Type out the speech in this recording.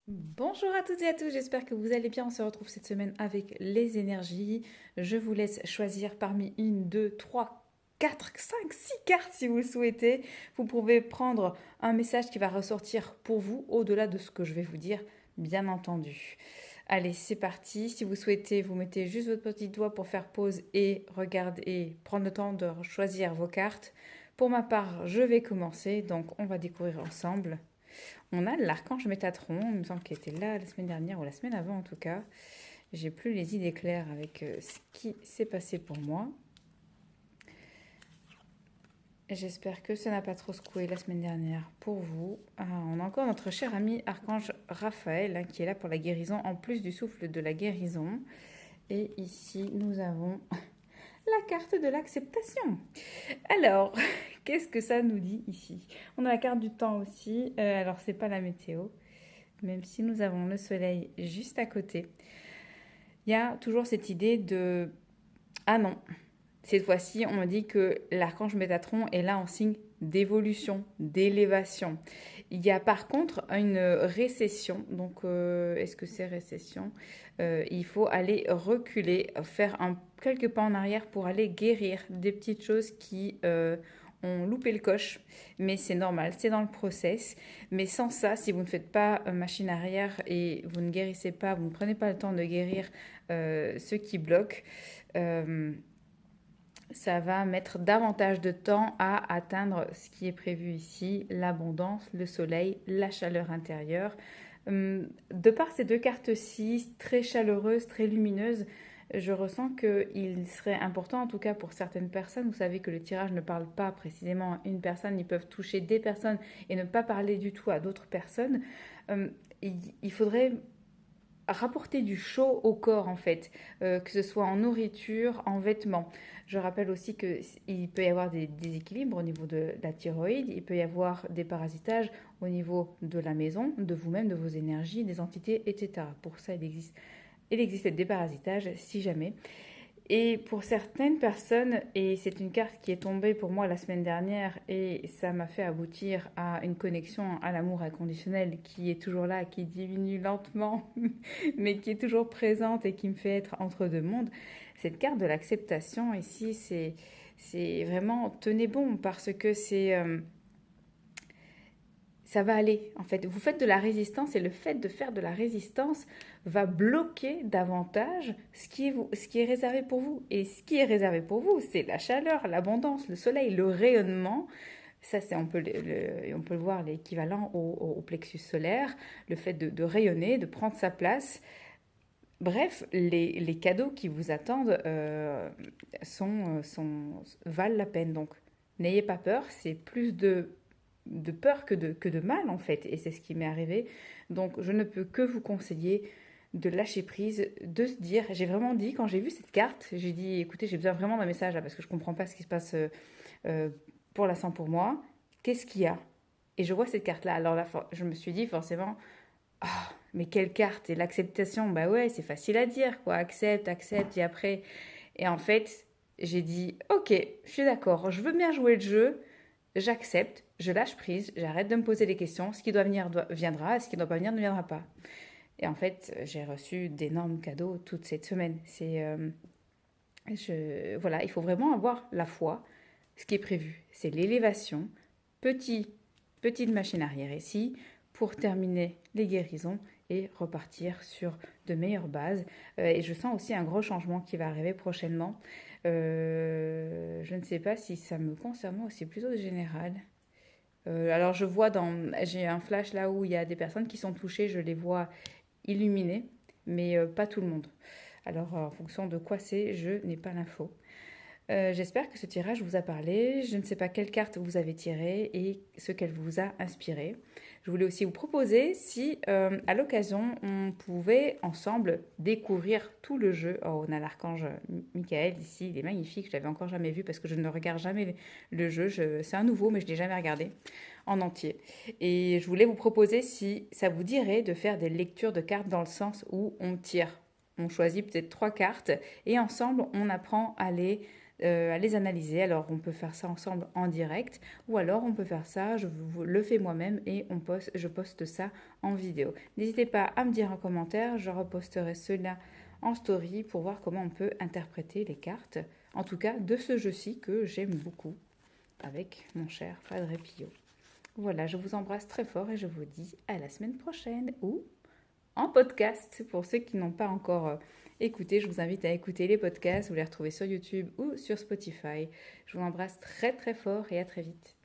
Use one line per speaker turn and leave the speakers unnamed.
Bonjour à toutes et à tous, j'espère que vous allez bien. On se retrouve cette semaine avec les énergies. Je vous laisse choisir parmi une, deux, trois, quatre, cinq, six cartes si vous le souhaitez. Vous pouvez prendre un message qui va ressortir pour vous au-delà de ce que je vais vous dire, bien entendu. Allez, c'est parti. Si vous souhaitez, vous mettez juste votre petit doigt pour faire pause et regarder et prendre le temps de choisir vos cartes. Pour ma part, je vais commencer, donc on va découvrir ensemble. On a l'archange Métatron, il me semble qu'il était là la semaine dernière ou la semaine avant en tout cas. J'ai plus les idées claires avec ce qui s'est passé pour moi. J'espère que ça n'a pas trop secoué la semaine dernière pour vous. On a encore notre cher ami archange Raphaël hein, qui est là pour la guérison en plus du souffle de la guérison. Et ici nous avons la carte de l'acceptation. Alors, qu'est-ce que ça nous dit ici? On a la carte du temps aussi. Alors c'est pas la météo, même si nous avons le soleil juste à côté. Il y a toujours cette idée de ah non, cette fois-ci, on me dit que l'archange Métatron est là en signe d'évolution, d'élévation. Il y a par contre une récession. Donc, est-ce que c'est récession? Il faut aller reculer, faire quelques pas en arrière pour aller guérir des petites choses qui ont loupé le coche. Mais c'est normal, c'est dans le process. Mais sans ça, si vous ne faites pas machine arrière et vous ne guérissez pas, vous ne prenez pas le temps de guérir ce qui bloque, euh, ça va mettre davantage de temps à atteindre ce qui est prévu ici, l'abondance, le soleil, la chaleur intérieure. De par ces deux cartes-ci, très chaleureuses, très lumineuses, je ressens qu'il serait important, en tout cas pour certaines personnes, vous savez que le tirage ne parle pas précisément à une personne, ils peuvent toucher des personnes et ne pas parler du tout à d'autres personnes. Euh, il faudrait rapporter du chaud au corps en fait, que ce soit en nourriture, en vêtements. Je rappelle aussi qu'il peut y avoir des déséquilibres au niveau de la thyroïde, il peut y avoir des parasitages au niveau de la maison, de vous-même, de vos énergies, des entités, etc. Pour ça, il existe des parasitages si jamais. Et pour certaines personnes, et c'est une carte qui est tombée pour moi la semaine dernière, et ça m'a fait aboutir à une connexion à l'amour inconditionnel qui est toujours là, qui diminue lentement, mais qui est toujours présente et qui me fait être entre deux mondes. Cette carte de l'acceptation ici, c'est vraiment tenez bon parce que ça va aller. En fait, vous faites de la résistance et le fait de faire de la résistance va bloquer davantage ce qui est réservé pour vous. Et ce qui est réservé pour vous, c'est la chaleur, l'abondance, le soleil, le rayonnement. Ça, on peut le voir, l'équivalent au plexus solaire, le fait de rayonner, de prendre sa place. Bref, les cadeaux qui vous attendent valent la peine. Donc, n'ayez pas peur, c'est plus de peur que de mal en fait. Et c'est ce qui m'est arrivé. Donc je ne peux que vous conseiller de lâcher prise, de se dire, j'ai vraiment dit, quand j'ai vu cette carte, j'ai dit, écoutez, j'ai besoin vraiment d'un message là, parce que je ne comprends pas ce qui se passe euh, pour l'instant pour moi. Qu'est-ce qu'il y a? Et je vois cette carte-là. Alors là, je me suis dit forcément, ah, mais quelle carte? Et l'acceptation, bah ouais, c'est facile à dire, quoi. Accepte, accepte, et après. Et en fait, j'ai dit, ok, je suis d'accord, je veux bien jouer le jeu, j'accepte, je lâche prise, j'arrête de me poser des questions. Ce qui doit venir viendra, ce qui ne doit pas venir ne viendra pas. Et en fait, j'ai reçu d'énormes cadeaux toute cette semaine. Voilà, il faut vraiment avoir la foi. Ce qui est prévu, c'est l'élévation, petit, petite machine arrière ici, pour terminer les guérisons et repartir sur de meilleures bases. Et je sens aussi un gros changement qui va arriver prochainement. Je ne sais pas si ça me concerne moi ou si c'est plutôt général. Alors j'ai un flash là où il y a des personnes qui sont touchées, je les vois illuminées, mais pas tout le monde. Alors en fonction de quoi c'est, je n'ai pas l'info. J'espère que ce tirage vous a parlé. Je ne sais pas quelle carte vous avez tirée et ce qu'elle vous a inspiré. Je voulais aussi vous proposer si, à l'occasion, on pouvait ensemble découvrir tout le jeu. Oh, on a l'archange Michael ici, il est magnifique. Je l'avais encore jamais vu parce que je ne regarde jamais le jeu. C'est un nouveau, mais je ne l'ai jamais regardé en entier. Et je voulais vous proposer si ça vous dirait de faire des lectures de cartes dans le sens où on tire. On choisit peut-être trois cartes et ensemble, on apprend à les à les analyser. Alors on peut faire ça ensemble en direct ou alors on peut faire ça, je vous le fais moi-même et je poste ça en vidéo. N'hésitez pas à me dire en commentaire, je reposterai cela en story pour voir comment on peut interpréter les cartes, en tout cas de ce jeu-ci que j'aime beaucoup avec mon cher Padre Pio. Voilà, je vous embrasse très fort et je vous dis à la semaine prochaine ou en podcast. Pour ceux qui n'ont pas encore écouté, je vous invite à écouter les podcasts. Vous les retrouvez sur YouTube ou sur Spotify. Je vous embrasse très très fort et à très vite.